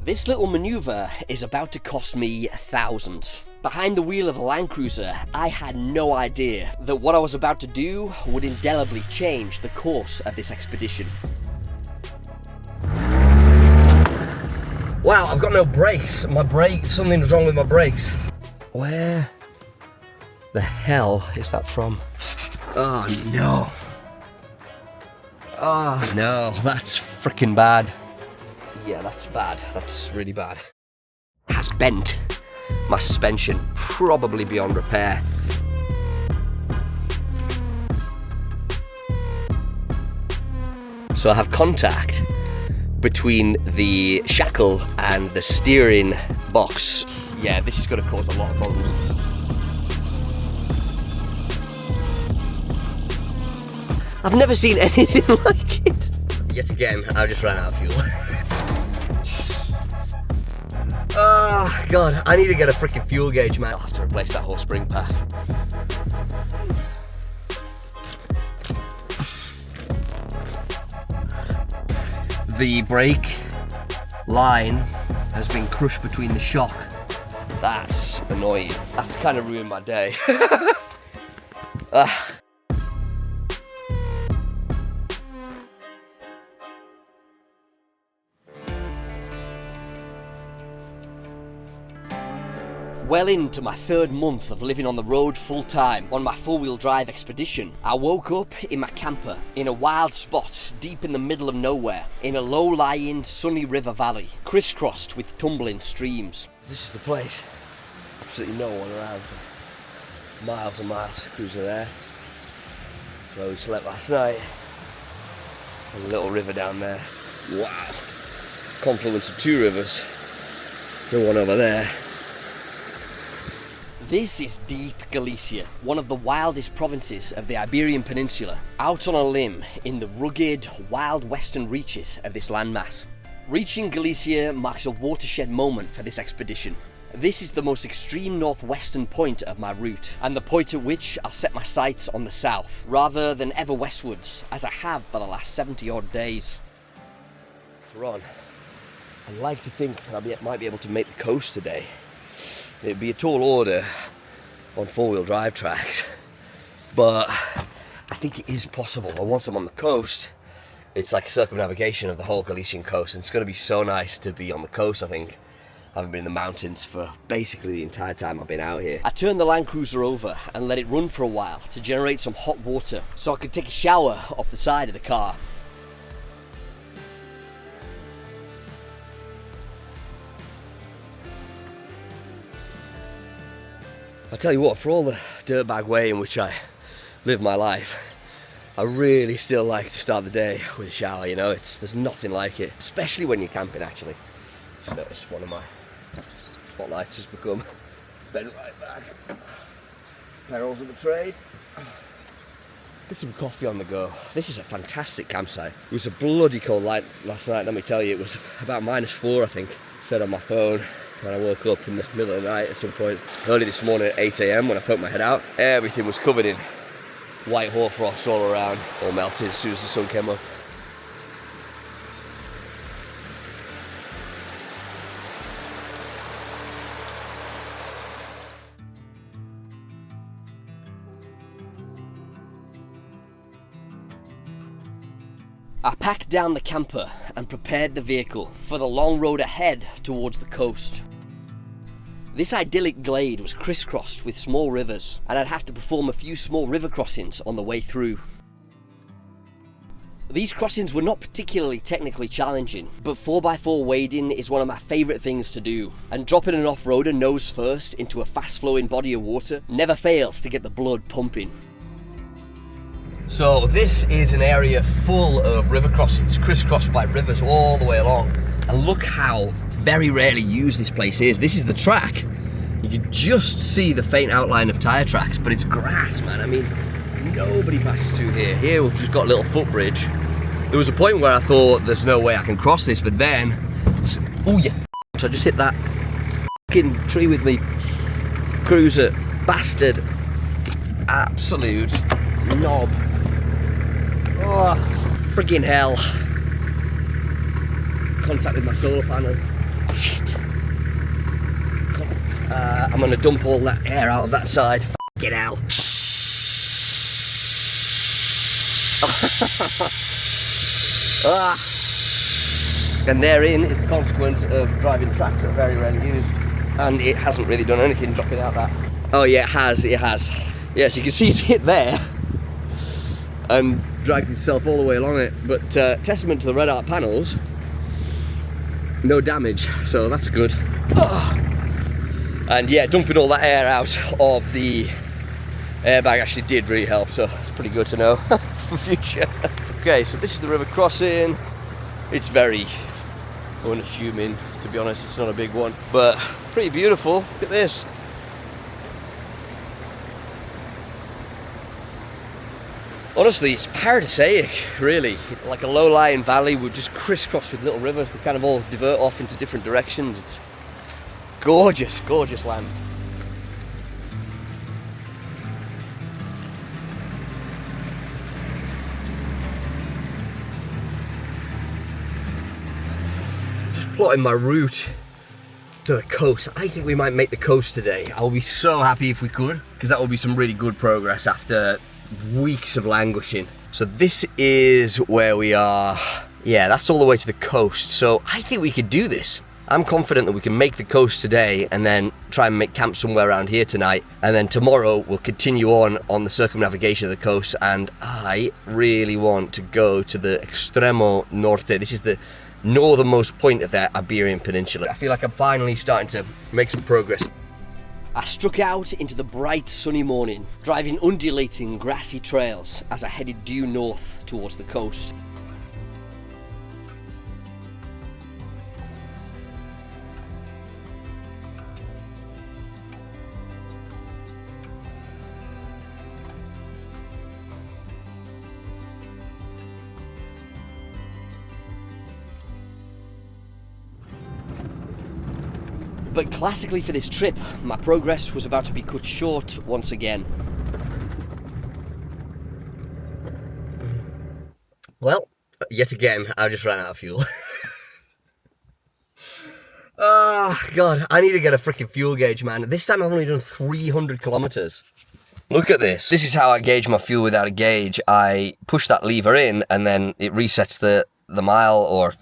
This little manoeuvre is about to cost me thousands. Behind the wheel of the Land Cruiser, I had no idea that what I was about to do would indelibly change the course of this expedition. Wow, I've got no brakes. Something's wrong with my brakes. Where the hell is that from? Oh no. Oh no, that's freaking bad. Yeah, that's bad. That's really bad. Has bent my suspension, probably beyond repair. So I have contact between the shackle and the steering box. Yeah, this is going to cause a lot of problems. I've never seen anything like it. Yet again, I just ran out of fuel. Oh god, I need to get a freaking fuel gauge, man. I'll have to replace that whole spring pack. The brake line has been crushed between the shock. That's annoying. That's kind of ruined my day. Well into my third month of living on the road full time on my four-wheel drive expedition, I woke up in my camper in a wild spot deep in the middle of nowhere, in a low-lying sunny river valley, crisscrossed with tumbling streams. This is the place. Absolutely no one around for miles and miles. Cruising there. That's where we slept last night. And a little river down there. Wow. Confluence of two rivers. The one over there. This is deep Galicia, one of the wildest provinces of the Iberian Peninsula, out on a limb in the rugged, wild western reaches of this landmass. Reaching Galicia marks a watershed moment for this expedition. This is the most extreme northwestern point of my route, and the point at which I'll set my sights on the south, rather than ever westwards, as I have for the last 70 odd days. Ron, I'd like to think that I might be able to make the coast today. It'd be a tall order on four-wheel drive tracks, but I think it is possible. And once I'm on the coast, it's like a circumnavigation of the whole Galician coast, and it's going to be so nice to be on the coast. I think I haven't been in the mountains for basically the entire time I've been out here. I turned the Land Cruiser over and let it run for a while to generate some hot water so I could take a shower off the side of the car. I tell you what, for all the dirtbag way in which I live my life, I really still like to start the day with a shower, you know, there's nothing like it, especially when you're camping actually. Just noticed one of my spotlights has become bent right back. Perils of the trade. Get some coffee on the go. This is a fantastic campsite. It was a bloody cold night last night, let me tell you. It was about -4, I think, said on my phone. When I woke up in the middle of the night at some point, early this morning at 8 AM when I poked my head out, everything was covered in white hoarfrost all around, all melted as soon as the sun came up. I packed down the camper and prepared the vehicle for the long road ahead towards the coast. This idyllic glade was crisscrossed with small rivers, and I'd have to perform a few small river crossings on the way through. These crossings were not particularly technically challenging, but 4x4 wading is one of my favourite things to do, and dropping an off-roader nose first into a fast-flowing body of water never fails to get the blood pumping. So this is an area full of river crossings, crisscrossed by rivers all the way along. And look how very rarely used this place is. This is the track. You can just see the faint outline of tyre tracks, but it's grass, man. I mean, nobody passes through here. Here we've just got a little footbridge. There was a point where I thought there's no way I can cross this, but then, oh yeah, so I just hit that fucking tree with me cruiser, bastard, absolute knob. Oh, friggin' hell. Contact with my solar panel. Shit. I'm gonna dump all that air out of that side. Fucking hell. And therein is the consequence of driving tracks that are very rarely used. And it hasn't really done anything dropping out that. Oh yeah, it has. Yes, you can see it's hit there and dragged itself all the way along it. But testament to the red art panels, no damage, so that's good. And yeah, dumping all that air out of the airbag actually did really help, so it's pretty good to know for future. Okay, so this is the river crossing. It's very unassuming, to be honest. It's not a big one, but pretty beautiful. Look at this. Honestly, it's paradisaic, really. Like a low-lying valley would just crisscross with little rivers that kind of all divert off into different directions. It's gorgeous, gorgeous land. Just plotting my route to the coast. I think we might make the coast today. I will be so happy if we could, because that will be some really good progress after weeks of languishing. So this is where we are. Yeah, that's all the way to the coast. So I think we could do this. I'm confident that we can make the coast today and then try and make camp somewhere around here tonight. And then tomorrow we'll continue on the circumnavigation of the coast. And I really want to go to the Extremo Norte. This is the northernmost point of the Iberian Peninsula. I feel like I'm finally starting to make some progress. I struck out into the bright sunny morning, driving undulating grassy trails as I headed due north towards the coast. But classically for this trip, my progress was about to be cut short once again. Well, yet again, I just ran out of fuel. Oh, God, I need to get a freaking fuel gauge, man. This time I've only done 300 kilometers. Look at this. This is how I gauge my fuel without a gauge. I push that lever in and then it resets the mile or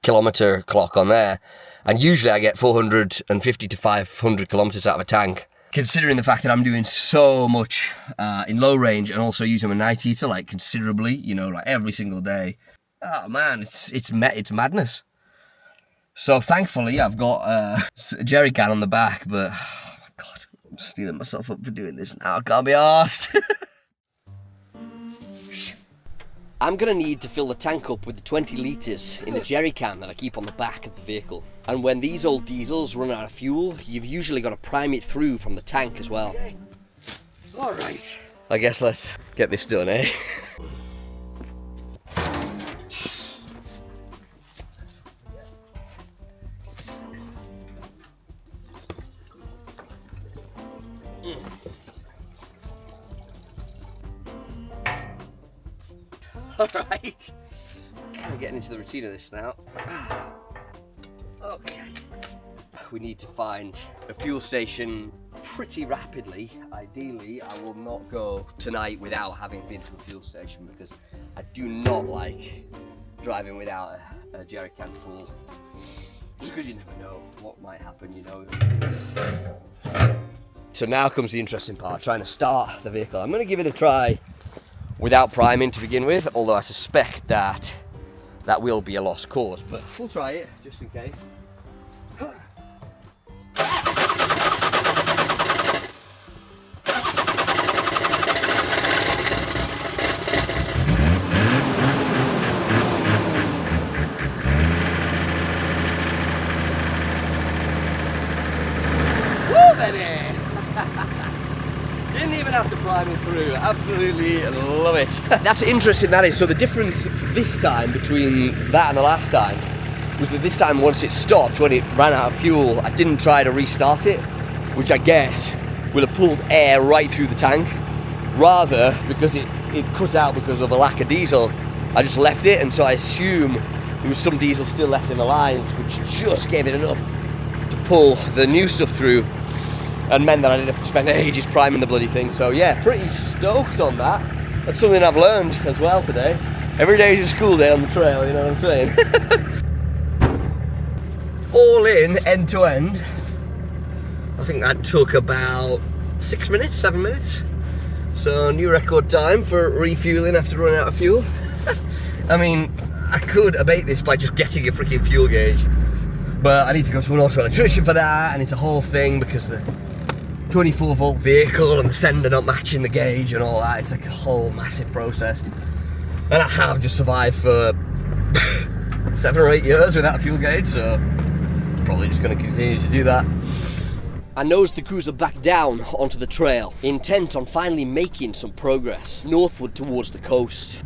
kilometer clock on there. And usually I get 450 to 500 kilometers out of a tank. Considering the fact that I'm doing so much in low range and also using a night heater like considerably, you know, like every single day. Oh man, it's madness. So thankfully I've got a jerry can on the back, but oh my God, I'm stealing myself up for doing this now. I can't be arsed. I'm going to need to fill the tank up with the 20 litres in the jerry can that I keep on the back of the vehicle. And when these old diesels run out of fuel, you've usually got to prime it through from the tank as well. Okay. All right. I guess let's get this done, eh? Alright, I'm getting into the routine of this now. Okay. We need to find a fuel station pretty rapidly. Ideally, I will not go tonight without having been to a fuel station because I do not like driving without a jerry can full. Just because you never know what might happen, you know. So now comes the interesting part, trying to start the vehicle. I'm going to give it a try without priming to begin with, although I suspect that that will be a lost cause, but we'll try it just in case. Woo, baby! Didn't even have to prime it through. Absolutely love it. That's interesting, that is. So the difference this time between that and the last time was that this time once it stopped, when it ran out of fuel, I didn't try to restart it, which I guess will have pulled air right through the tank. Rather, because it cut out because of a lack of diesel, I just left it, and so I assume there was some diesel still left in the lines, which just gave it enough to pull the new stuff through, and meant that I didn't have to spend ages priming the bloody thing. So yeah, pretty stoked on that. That's something I've learned as well today. Every day is a school day on the trail, you know what I'm saying? All in, end to end, I think that took about 6 minutes, 7 minutes. So new record time for refueling after running out of fuel. I mean, I could abate this by just getting a freaking fuel gauge, but I need to go to an auto electrician for that, and it's a whole thing because the 24-volt vehicle and the sender not matching the gauge and all that. It's like a whole massive process. And I have just survived for 7 or 8 years without a fuel gauge, so probably just going to continue to do that. I nosed the cruiser back down onto the trail, intent on finally making some progress northward towards the coast.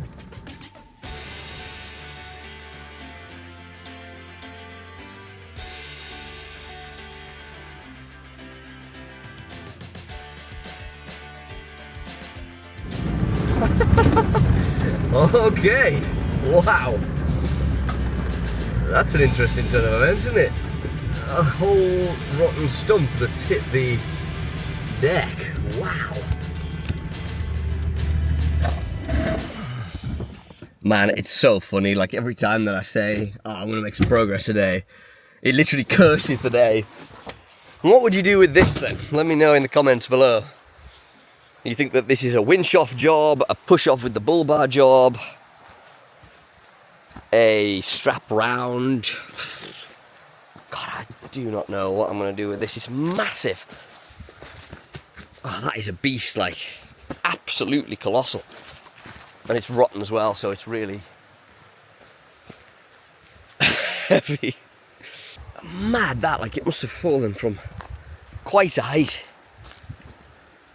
Okay, wow. That's an interesting turn of events, isn't it? A whole rotten stump that's hit the deck. Wow. Man, it's so funny. Like every time that I say, oh, I'm gonna make some progress today, it literally curses the day. What would you do with this then? Let me know in the comments below. You think that this is a winch off job, a push off with the bull bar job, a strap round? God, I do not know what I'm going to do with this. It's massive. Oh, that is a beast, like, absolutely colossal. And it's rotten as well, so it's really heavy. Mad that, like, it must have fallen from quite a height.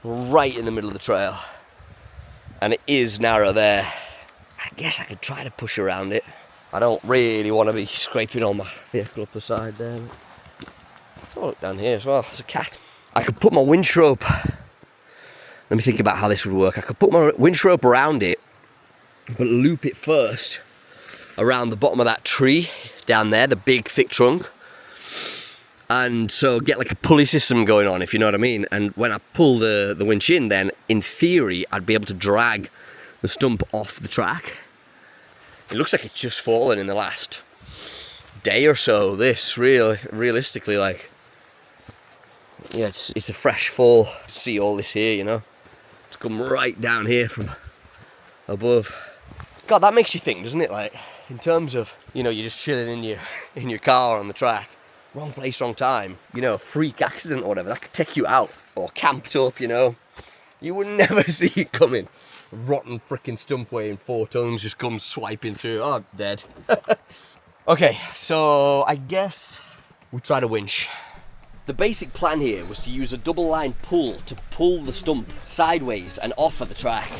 Right in the middle of the trail. And it is narrow there. I guess I could try to push around it. I don't really want to be scraping on my vehicle up the side there. Oh, look down here as well, there's a cat. I could put my winch rope, let me think about how this would work. I could put my winch rope around it, but loop it first around the bottom of that tree down there, the big thick trunk. And so get like a pulley system going on, if you know what I mean. And when I pull the winch in, then in theory, I'd be able to drag the stump off the track. It looks like it's just fallen in the last day or so, this, realistically, like, yeah, it's a fresh fall. See all this here, you know? It's come right down here from above. God, that makes you think, doesn't it? Like, in terms of, you know, you're just chilling in your car on the track. Wrong place, wrong time. You know, a freak accident or whatever, that could take you out. Or camped up, you know. You would never see it coming. Rotten freaking stump weighing 4 tons just comes swiping through. Oh, dead. Okay, so I guess we tried a winch. The basic plan here was to use a double line pull to pull the stump sideways and off of the track.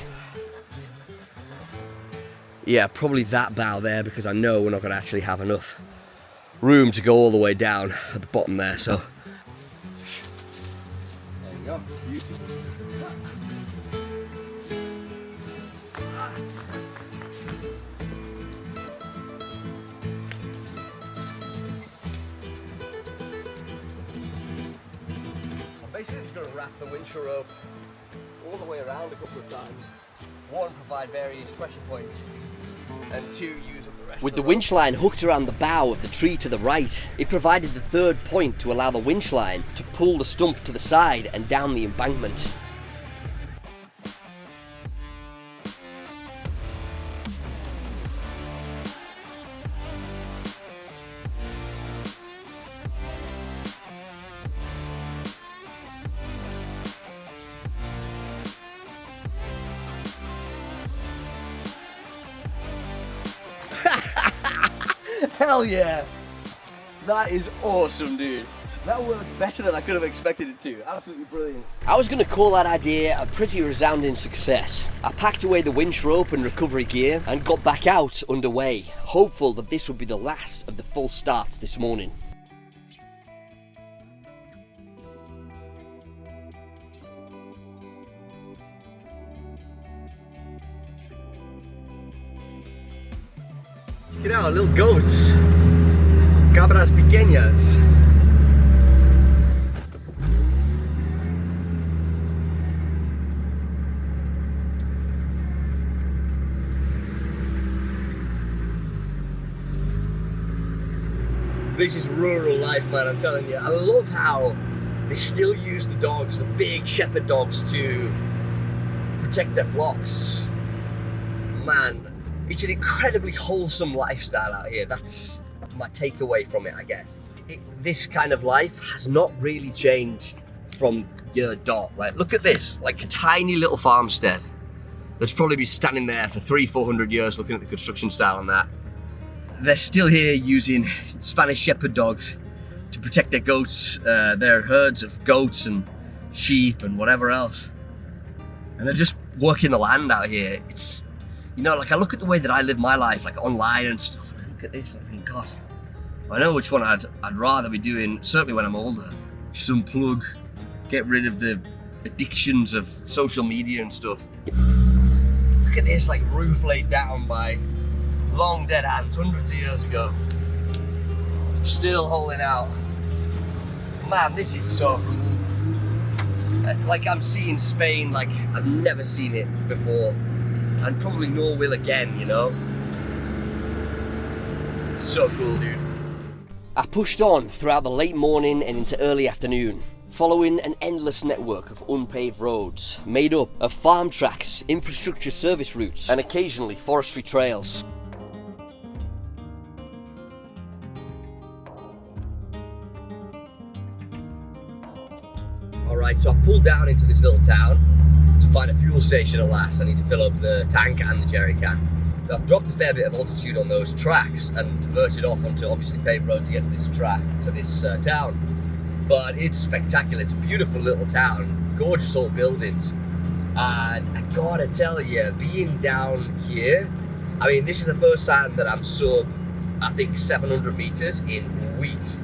Yeah, probably that bow there, because I know we're not going to actually have enough room to go all the way down at the bottom there, so. There you go. Basically just going to wrap the winch rope all the way around a couple of times. 1, provide various pressure points, and 2, use up the rest. With the winch line hooked around the bough of the tree to the right, it provided the 3rd point to allow the winch line to pull the stump to the side and down the embankment. Hell yeah! That is awesome, dude. That worked better than I could have expected it to. Absolutely brilliant. I was going to call that idea a pretty resounding success. I packed away the winch rope and recovery gear and got back out underway, hopeful that this would be the last of the full starts this morning. Check it out, little goats. Cabras pequeñas. This is rural life, man, I'm telling you. I love how they still use the dogs, the big shepherd dogs, to protect their flocks. Man, it's an incredibly wholesome lifestyle out here. That's my takeaway from it, I guess. This kind of life has not really changed from your dot. Like, look at this, like a tiny little farmstead that's probably been standing there for 300-400 years, looking at the construction style on that. They're still here using Spanish shepherd dogs to protect their goats, their herds of goats and sheep and whatever else. And they're just working the land out here. It's, you know, like I look at the way that I live my life, like online and stuff, and I look at this and I think, God, I know which one I'd rather be doing, certainly when I'm older. Just unplug, get rid of the addictions of social media and stuff. Look at this, like roof laid down by long dead hands, hundreds of years ago. Still holding out. Man, this is so cool. It's like I'm seeing Spain like I've never seen it before. And probably nor will again, you know? It's so cool, dude. I pushed on throughout the late morning and into early afternoon, following an endless network of unpaved roads, made up of farm tracks, infrastructure service routes, and occasionally forestry trails. Alright, so I pulled down into this little town to find a fuel station at last. I need to fill up the tank and the jerry can. I've dropped a fair bit of altitude on those tracks and diverted off onto obviously paved road to get to this town. But it's spectacular. It's a beautiful little town, gorgeous old buildings. And I gotta tell you, being down here, I mean, this is the first time that I'm sub, I think, 700 meters in weeks.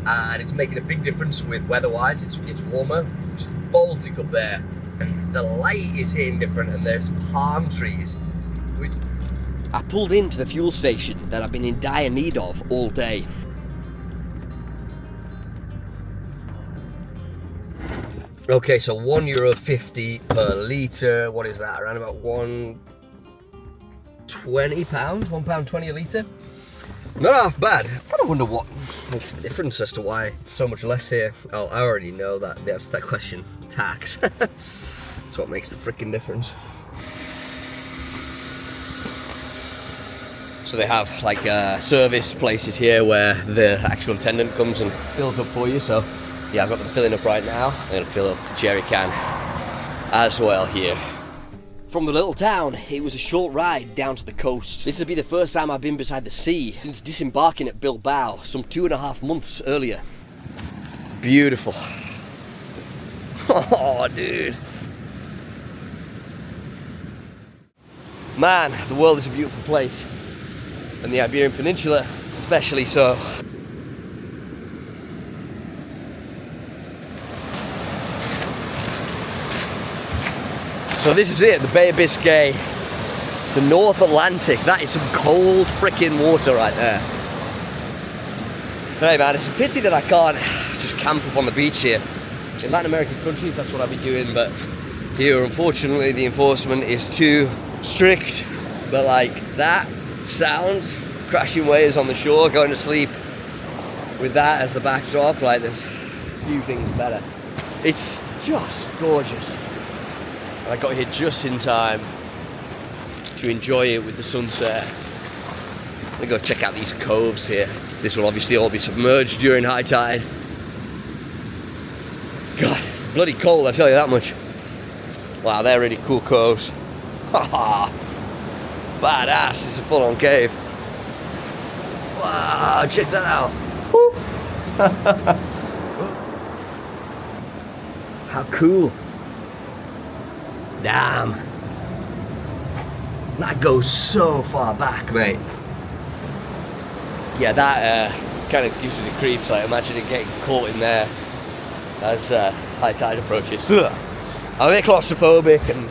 And it's making a big difference with weather-wise. It's warmer. It's Baltic up there. The light is hitting different and there's palm trees. I pulled into the fuel station that I've been in dire need of all day. Okay, so €1.50 per litre. What is that? Around about £1.20, £1.20 a litre. Not half bad. I kind of wonder what makes the difference as to why it's so much less here. Oh, I already know that the answer to that question. Tax. That's what makes the freaking difference. So they have like service places here where the actual attendant comes and fills up for you. So yeah, I've got them filling up right now. I'm gonna fill up the jerry can as well here. From the little town, it was a short ride down to the coast. This would be the first time I've been beside the sea since disembarking at Bilbao some 2.5 months earlier. Beautiful. Oh, dude. Man, the world is a beautiful place. And the Iberian Peninsula, especially so. So this is it, the Bay of Biscay, the North Atlantic. That is some cold frickin' water right there. Hey man, it's a pity that I can't just camp up on the beach here. In Latin American countries, that's what I'd be doing, but here, unfortunately, the enforcement is too strict. But like that sound, crashing waves on the shore, going to sleep with that as the backdrop, like there's few things better. It's just gorgeous. I got here just in time to enjoy it with the sunset. I'm gonna go check out these coves here. This will obviously all be submerged during high tide. God, bloody cold, I tell you that much. Wow, they're really cool coves. Haha, badass, it's a full-on cave. Wow, check that out. Woo. How cool. Damn. That goes so far back, mate. Yeah, that kind of gives me the creeps, like imagining getting caught in there as high tide approaches. I'm a bit claustrophobic and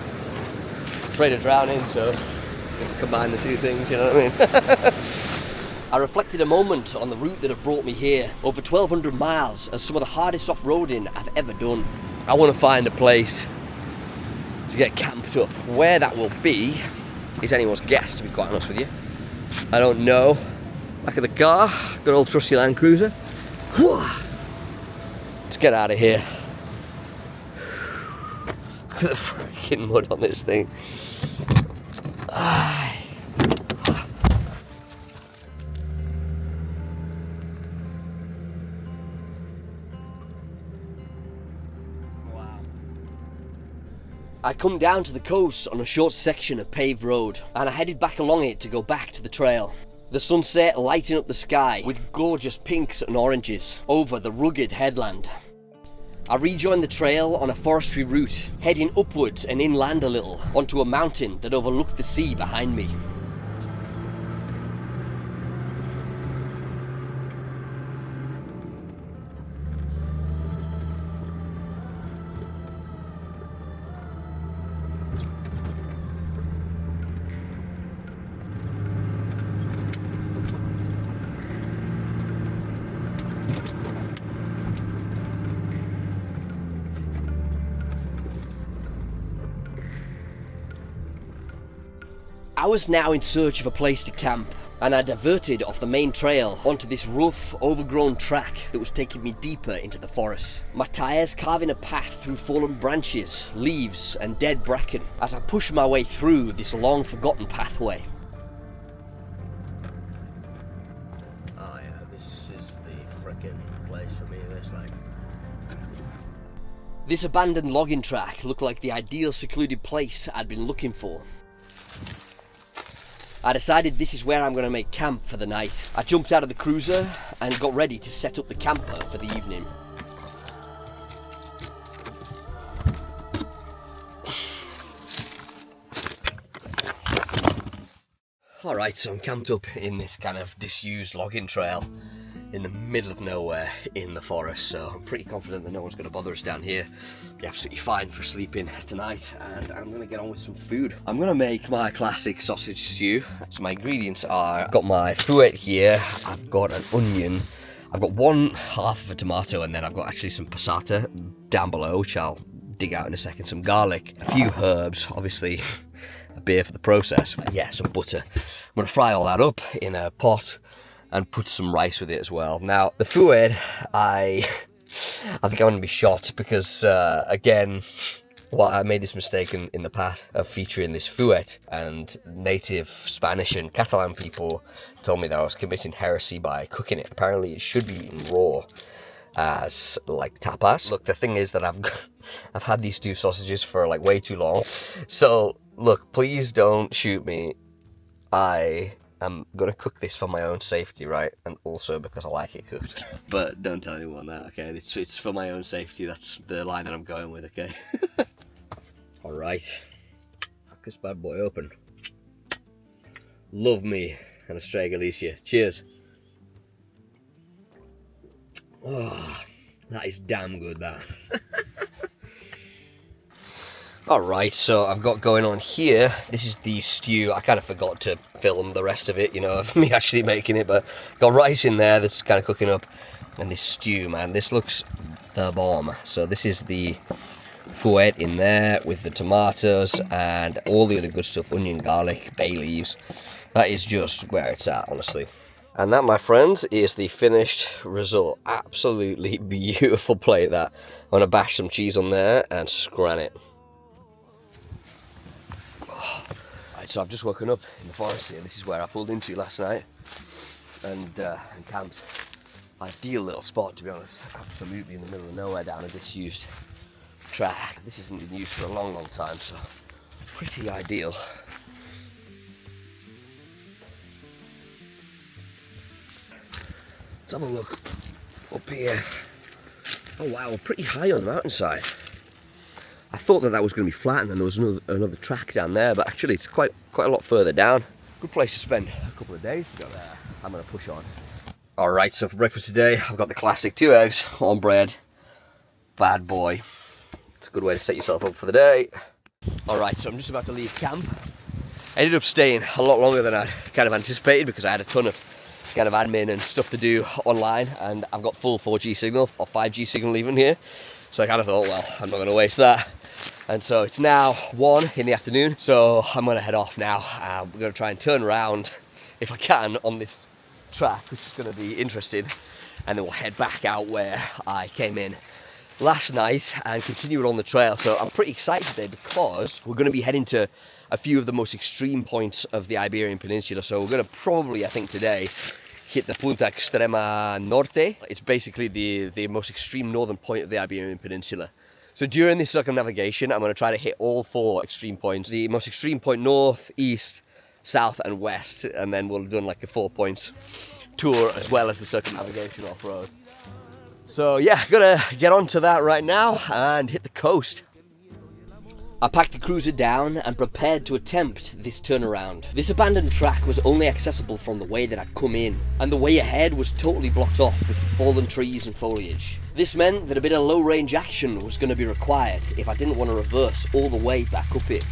afraid of drowning, so combine the two things, you know what I mean? I reflected a moment on the route that had brought me here, over 1,200 miles, as some of the hardest off-roading I've ever done. I want to find a place to get camped up. Where that will be is anyone's guess, to be quite honest with you. I don't know, Back of the car, good old trusty Land Cruiser. Let's get out of here. Look at the freaking mud on this thing. I'd come down to the coast on a short section of paved road, and I headed back along it to go back to the trail. The sunset lighting up the sky with gorgeous pinks and oranges over the rugged headland. I rejoined the trail on a forestry route, heading upwards and inland a little, onto a mountain that overlooked the sea behind me. I was now in search of a place to camp, and I diverted off the main trail onto this rough, overgrown track that was taking me deeper into the forest. My tyres carving a path through fallen branches, leaves and dead bracken as I pushed my way through this long forgotten pathway. Oh yeah, this is the frickin' place for me, this like. This abandoned logging track looked like the ideal secluded place I'd been looking for. I decided this is where I'm going to make camp for the night. I jumped out of the cruiser and got ready to set up the camper for the evening. Alright, so I'm camped up in this kind of disused logging trail in the middle of nowhere in the forest, so I'm pretty confident that no one's going to bother us down here. Be absolutely fine for sleeping tonight, and I'm going to get on with some food. I'm going to make my classic sausage stew. So my ingredients are, I've got my fouet here, I've got an onion, I've got one half of a tomato, and then I've got actually some passata down below, which I'll dig out in a second, some garlic, a few herbs, obviously a beer for the process, and yeah, some butter. I'm going to fry all that up in a pot and put some rice with it as well. Now, the fouet, I think I'm going to be shot because, again, I made this mistake in the past of featuring this fouet, and native Spanish and Catalan people told me that I was committing heresy by cooking it. Apparently, it should be eaten raw as, like, tapas. Look, the thing is that I've had these two sausages for, like, way too long. So, look, please don't shoot me. I'm gonna cook this for my own safety, right? And also because I like it cooked. But don't tell anyone that, okay? It's for my own safety. That's the line that I'm going with, okay? Alright. Crack this bad boy open. Love me and Australia Galicia. Cheers. Oh, that is damn good, that. Alright, so I've got going on here, this is the stew. I kind of forgot to film the rest of it, you know, of me actually making it, but got rice in there that's kind of cooking up, and this stew, man, this looks the bomb. So this is the fouet in there with the tomatoes and all the other good stuff, onion, garlic, bay leaves. That is just where it's at, honestly. And that, my friends, is the finished result. Absolutely beautiful plate, that. I'm going to bash some cheese on there and scran it. So I've just woken up in the forest here. This is where I pulled into last night and camped. Ideal little spot, to be honest. Absolutely in the middle of nowhere down a disused track. This hasn't been used for a long, long time, so pretty ideal. Let's have a look up here. Oh wow, we're pretty high on the mountainside. I thought that was going to be flat and then there was another track down there, but actually it's quite a lot further down. Good place to spend a couple of days to go there. I'm going to push on. Alright, so for breakfast today, I've got the classic 2 eggs on bread. Bad boy. It's a good way to set yourself up for the day. Alright, so I'm just about to leave camp. I ended up staying a lot longer than I kind of anticipated because I had a ton of kind of admin and stuff to do online, and I've got full 4G signal, or 5G signal even here. So I kind of thought, well, I'm not going to waste that. And so it's now 1 in the afternoon, so I'm going to head off now. We're going to try and turn around, if I can, on this track, which is going to be interesting, and then we'll head back out where I came in last night and continue it on the trail. So I'm pretty excited today because we're going to be heading to a few of the most extreme points of the Iberian Peninsula. So we're going to probably, I think today, hit the Punta Extrema Norte. It's basically the most extreme northern point of the Iberian Peninsula. So during this circumnavigation, I'm going to try to hit all 4 extreme points. The most extreme point north, east, south and west, and then we'll have done like a 4 points tour as well as the circumnavigation off-road. So yeah, gonna get onto that right now and hit the coast. I packed the cruiser down and prepared to attempt this turnaround. This abandoned track was only accessible from the way that I'd come in, and the way ahead was totally blocked off with fallen trees and foliage. This meant that a bit of low range action was going to be required if I didn't want to reverse all the way back up it.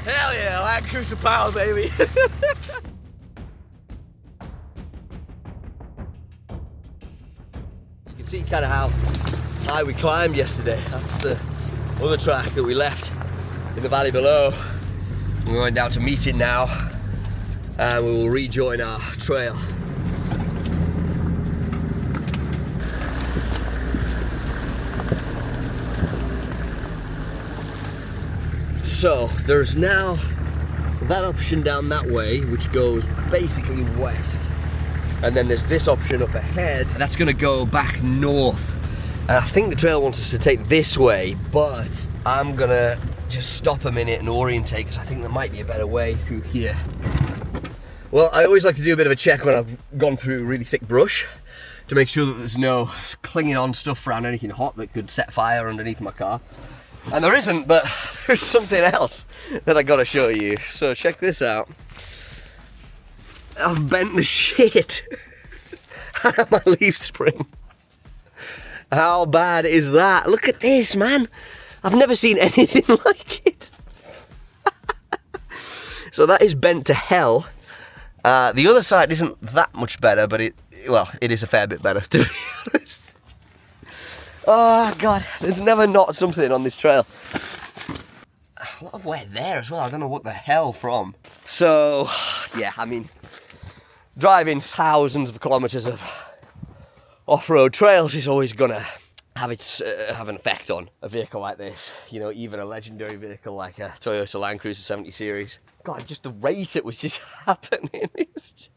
Hell yeah, Land Cruiser power, baby. You can see kind of how high we climbed yesterday. That's the other track that we left in the valley below. We're going down to meet it now, and we will rejoin our trail. So there's now that option down that way, which goes basically west, and then there's this option up ahead that's going to go back north. And I think the trail wants us to take this way, but I'm gonna just stop a minute and orientate because I think there might be a better way through here. Well, I always like to do a bit of a check when I've gone through really thick brush to make sure that there's no clinging on stuff around anything hot that could set fire underneath my car. And there isn't, but there's something else that I gotta show you. So check this out. I've bent the shit out of my leaf spring. How bad is that? Look at this, man. I've never seen anything like it. So that is bent to hell. The other side isn't that much better, but it is a fair bit better, to be honest. Oh God, there's never not something on this trail. A lot of wet there as well, I don't know what the hell from. So, yeah, I mean, driving thousands of kilometres of off-road trails is always gonna have an effect on a vehicle like this. You know, even a legendary vehicle like a Toyota Land Cruiser 70 series. God, just the rate it was just happening is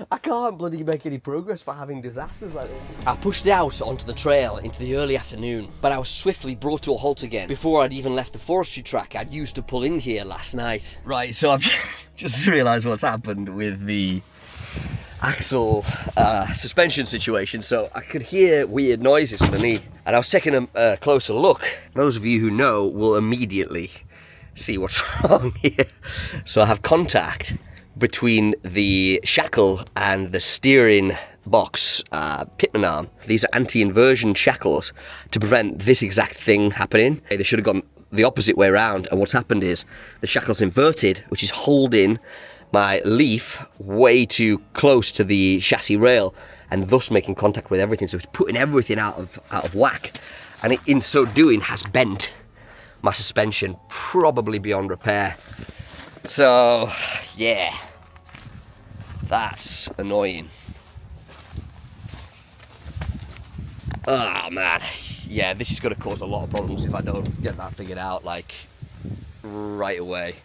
I can't bloody make any progress for having disasters like this. I pushed out onto the trail into the early afternoon, but I was swiftly brought to a halt again before I'd even left the forestry track I'd used to pull in here last night. Right, so I've just realised what's happened with the axle suspension situation. So I could hear weird noises underneath, and I was taking a closer look. Those of you who know will immediately see what's wrong here. So I have contact between the shackle and the steering box pitman arm. These are anti-inversion shackles to prevent this exact thing happening. They should have gone the opposite way around, and what's happened is the shackle's inverted, which is holding my leaf way too close to the chassis rail and thus making contact with everything, so it's putting everything out of whack, and it, in so doing, has bent my suspension probably beyond repair. So yeah, that's annoying. Oh man, yeah, this is going to cause a lot of problems if I don't get that figured out like right away.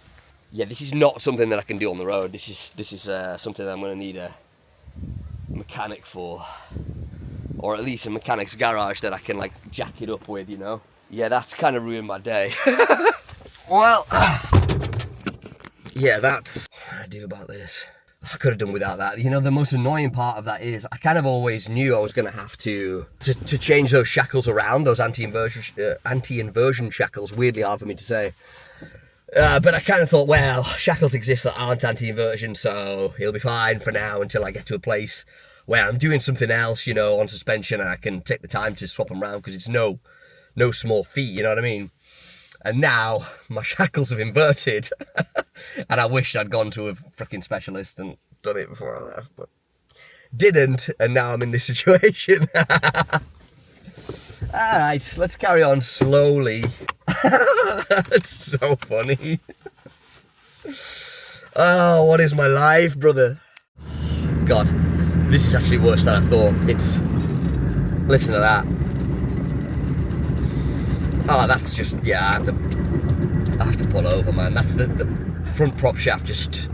Yeah, this is not something that I can do on the road. This is something that I'm going to need a mechanic for, or at least a mechanic's garage that I can like jack it up with, you know. Yeah, that's kind of ruined my day. Well, yeah, that's what I do about this. I could have done without that. You know, the most annoying part of that is I kind of always knew I was going to have to change those shackles around, those anti-inversion shackles. Weirdly hard for me to say. But I kind of thought, well, shackles exist that aren't anti-inversion, so he'll be fine for now until I get to a place where I'm doing something else, you know, on suspension, and I can take the time to swap them around, because it's no small feat, you know what I mean? And now my shackles have inverted, and I wished I'd gone to a freaking specialist and done it before I left, but didn't, and now I'm in this situation. Alright, let's carry on slowly. It's so funny. Oh, what is my life, brother? God, this is actually worse than I thought. Listen to that. Oh, that's just, yeah, I have to pull over, man. That's the front prop shaft just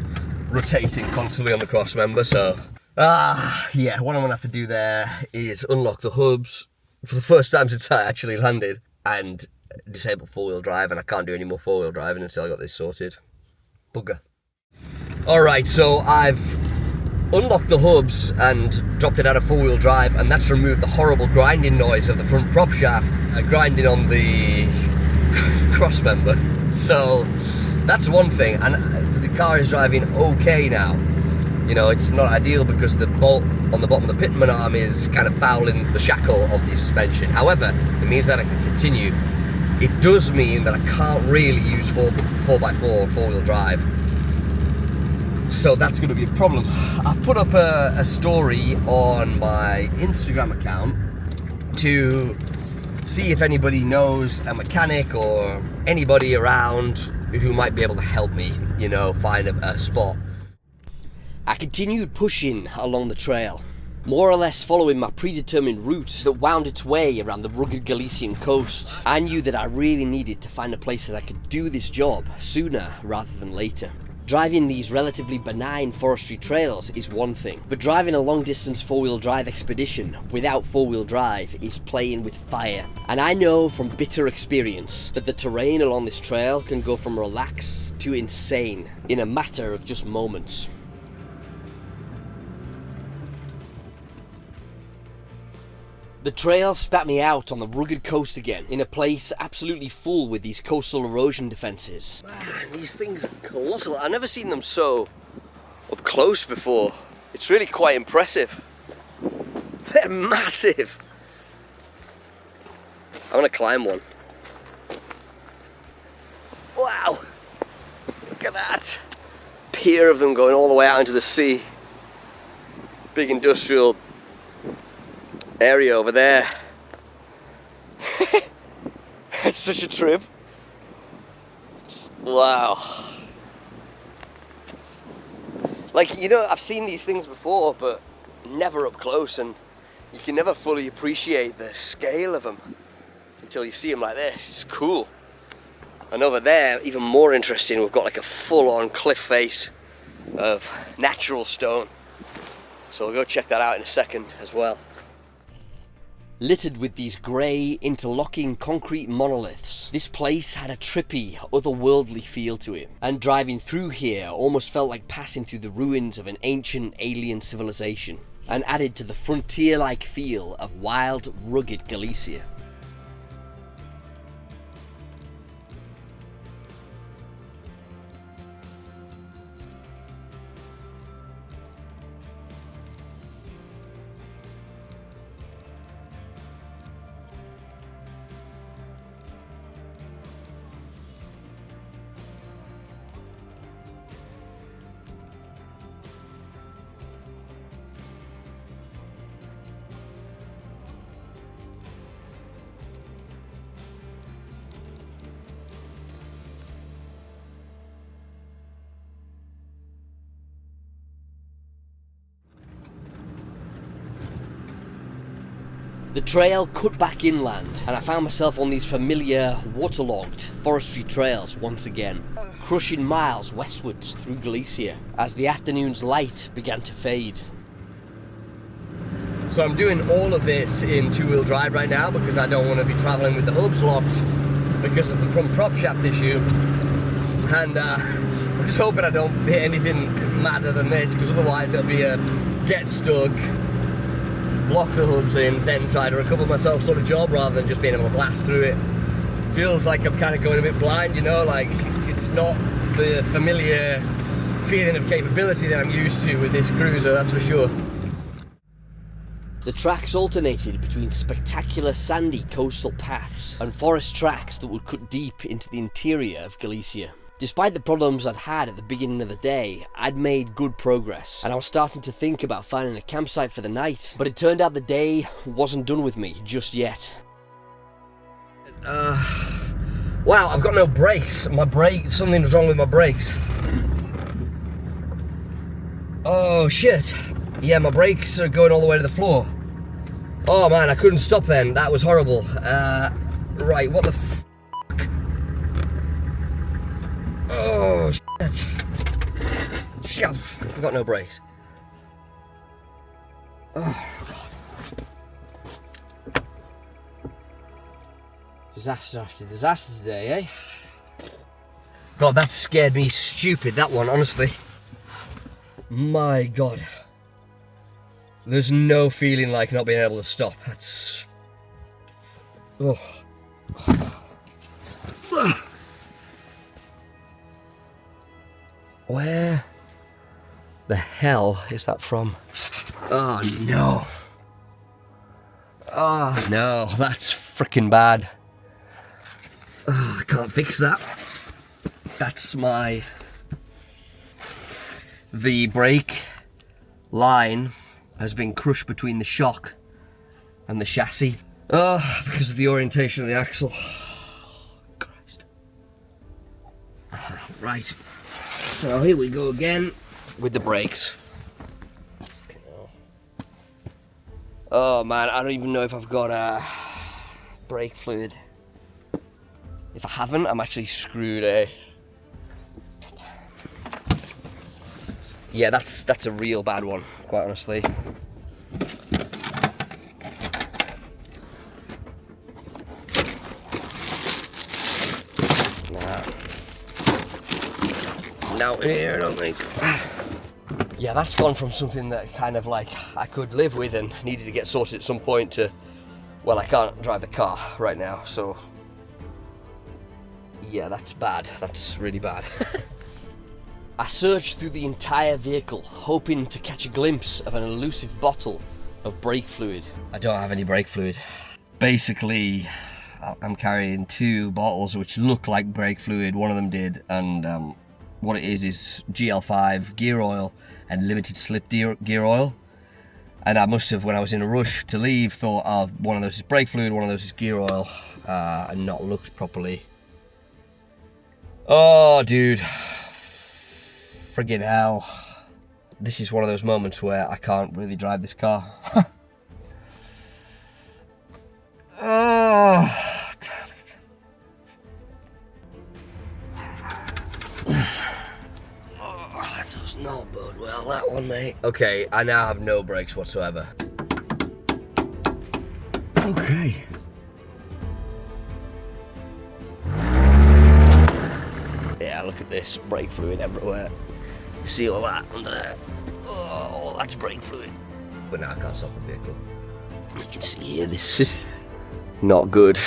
rotating constantly on the cross member, so. Yeah, what I'm gonna have to do there is unlock the hubs for the first time since I actually landed, and disable four-wheel drive, and I can't do any more four-wheel driving until I got this sorted. Bugger. Alright, so I've unlocked the hubs and dropped it out of four-wheel drive, and that's removed the horrible grinding noise of the front prop shaft grinding on the cross member. So that's one thing, and the car is driving okay now. You know, it's not ideal because the bolt on the bottom of the pitman arm is kind of fouling the shackle of the suspension. However, it means that I can continue. It does mean that I can't really use 4x4 four-wheel drive. So that's going to be a problem. I've put up a story on my Instagram account to see if anybody knows a mechanic or anybody around who might be able to help me, you know, find a spot. I continued pushing along the trail, more or less following my predetermined route that wound its way around the rugged Galician coast. I knew that I really needed to find a place that I could do this job sooner rather than later. Driving these relatively benign forestry trails is one thing, but driving a long-distance four-wheel drive expedition without four-wheel drive is playing with fire. And I know from bitter experience that the terrain along this trail can go from relaxed to insane in a matter of just moments. The trail spat me out on the rugged coast again, in a place absolutely full with these coastal erosion defences. Man, these things are colossal. I've never seen them so up close before. It's really quite impressive. They're massive. I'm gonna climb one. Wow, look at that. Pier of them going all the way out into the sea. Big industrial area over there. It's such a trip. Wow. Like, you know, I've seen these things before, but never up close, and you can never fully appreciate the scale of them until you see them like this. It's cool. And over there, even more interesting, we've got like a full-on cliff face of natural stone. So we'll go check that out in a second as well. Littered with these grey, interlocking concrete monoliths, this place had a trippy, otherworldly feel to it, and driving through here almost felt like passing through the ruins of an ancient alien civilization, and added to the frontier-like feel of wild, rugged Galicia. The trail cut back inland, and I found myself on these familiar, waterlogged forestry trails once again, crushing miles westwards through Galicia as the afternoon's light began to fade. So I'm doing all of this in two-wheel drive right now because I don't want to be travelling with the hubs locked because of the front prop shaft issue. and I'm just hoping I don't hit anything madder than this, because otherwise it'll be a get stuck, lock the hubs in, then try to recover myself sort of job, rather than just being able to blast through it. Feels like I'm kind of going a bit blind, you know, like it's not the familiar feeling of capability that I'm used to with this cruiser, that's for sure. The tracks alternated between spectacular sandy coastal paths and forest tracks that would cut deep into the interior of Galicia. Despite the problems I'd had at the beginning of the day, I'd made good progress, and I was starting to think about finding a campsite for the night, but it turned out the day wasn't done with me just yet. Wow, I've got no brakes. Something's wrong with my brakes. Oh shit. Yeah, my brakes are going all the way to the floor. Oh man, I couldn't stop then. That was horrible. Right, what the f***? Oh shit. Shit, I've got no brakes. Oh god. Disaster after disaster today, eh? God, that scared me stupid, that one, honestly. My god. There's no feeling like not being able to stop. That's... oh. Where the hell is that from? Oh no. Oh no, that's freaking bad. Oh, I can't fix that. That's the brake line has been crushed between the shock and the chassis. Oh, because of the orientation of the axle. Christ. Right. So here we go again with the brakes. Oh man, I don't even know if I've got brake fluid. If I haven't, I'm actually screwed, eh? Yeah, that's a real bad one, quite honestly. Nah. Now here, I don't think. Yeah, that's gone from something that kind of like I could live with and needed to get sorted at some point to, well, I can't drive the car right now, so yeah, that's bad. That's really bad. I searched through the entire vehicle, hoping to catch a glimpse of an elusive bottle of brake fluid. I don't have any brake fluid. Basically, I'm carrying 2 bottles which look like brake fluid. One of them did, and what it is GL5 gear oil and limited slip gear oil. And I must have, when I was in a rush to leave, thought, oh, one of those is brake fluid, one of those is gear oil, and not looked properly. Oh, dude. Friggin' hell. This is one of those moments where I can't really drive this car. Oh, damn it. Oh, that does not bode well, that one, mate. Okay, I now have no brakes whatsoever. Okay. Yeah, look at this, brake fluid everywhere. You see all that under there? Oh, that's brake fluid. But now I can't stop the vehicle. You can see here, this is not good.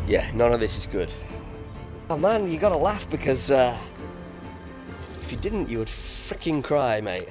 Yeah, none of this is good. Oh man, you gotta laugh because if you didn't, you would freaking cry, mate.